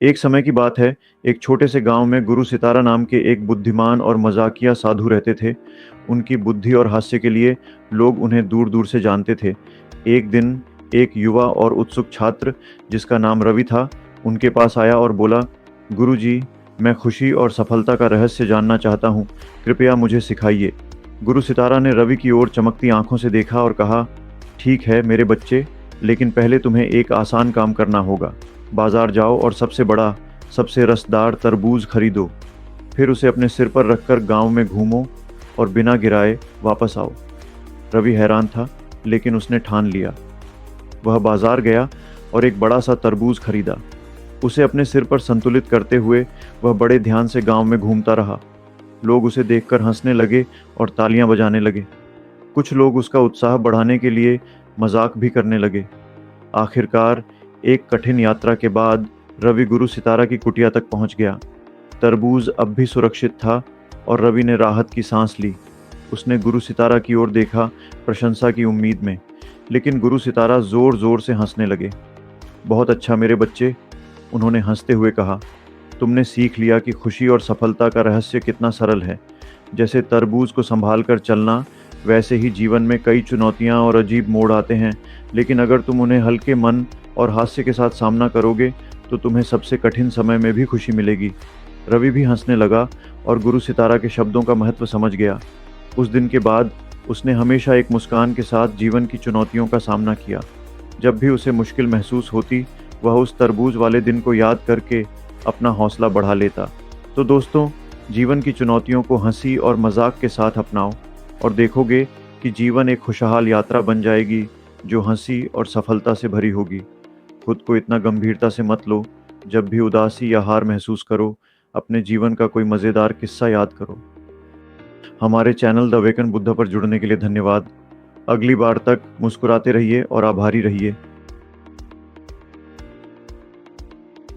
एक समय की बात है, एक छोटे से गांव में गुरु सितारा नाम के एक बुद्धिमान और मजाकिया साधु रहते थे। उनकी बुद्धि और हास्य के लिए लोग उन्हें दूर दूर से जानते थे। एक दिन एक युवा और उत्सुक छात्र, जिसका नाम रवि था, उनके पास आया और बोला, गुरु जी, मैं खुशी और सफलता का रहस्य जानना चाहता हूँ, कृपया मुझे सिखाइए। गुरु सितारा ने रवि की ओर चमकती आंखों से देखा और कहा, ठीक है मेरे बच्चे, लेकिन पहले तुम्हें एक आसान काम करना होगा। बाजार जाओ और सबसे बड़ा, सबसे रसदार तरबूज खरीदो। फिर उसे अपने सिर पर रखकर गांव में घूमो और बिना गिराए वापस आओ। रवि हैरान था, लेकिन उसने ठान लिया। वह बाजार गया और एक बड़ा सा तरबूज खरीदा। उसे अपने सिर पर संतुलित करते हुए वह बड़े ध्यान से गांव में घूमता रहा। लोग उसे देखकर हंसने लगे और तालियां बजाने लगे। कुछ लोग उसका उत्साह बढ़ाने के लिए मजाक भी करने लगे। आखिरकार एक कठिन यात्रा के बाद रवि गुरु सितारा की कुटिया तक पहुंच गया। तरबूज अब भी सुरक्षित था और रवि ने राहत की सांस ली। उसने गुरु सितारा की ओर देखा, प्रशंसा की उम्मीद में, लेकिन गुरु सितारा जोर जोर से हंसने लगे। बहुत अच्छा मेरे बच्चे, उन्होंने हंसते हुए कहा, तुमने सीख लिया कि खुशी और सफलता का रहस्य कितना सरल है। जैसे तरबूज को संभाल कर चलना, वैसे ही जीवन में कई चुनौतियां और अजीब मोड़ आते हैं, लेकिन अगर तुम उन्हें हल्के मन और हास्य के साथ सामना करोगे तो तुम्हें सबसे कठिन समय में भी खुशी मिलेगी। रवि भी हंसने लगा और गुरु सितारा के शब्दों का महत्व समझ गया। उस दिन के बाद उसने हमेशा एक मुस्कान के साथ जीवन की चुनौतियों का सामना किया। जब भी उसे मुश्किल महसूस होती, वह उस तरबूज वाले दिन को याद करके अपना हौसला बढ़ा लेता। तो दोस्तों, जीवन की चुनौतियों को हंसी और मजाक के साथ अपनाओ और देखोगे कि जीवन एक खुशहाल यात्रा बन जाएगी, जो हंसी और सफलता से भरी होगी। खुद को इतना गंभीरता से मत लो। जब भी उदासी या हार महसूस करो, अपने जीवन का कोई मज़ेदार किस्सा याद करो। हमारे चैनल द अवेकन बुद्धा पर जुड़ने के लिए धन्यवाद। अगली बार तक मुस्कुराते रहिए और आभारी रहिए।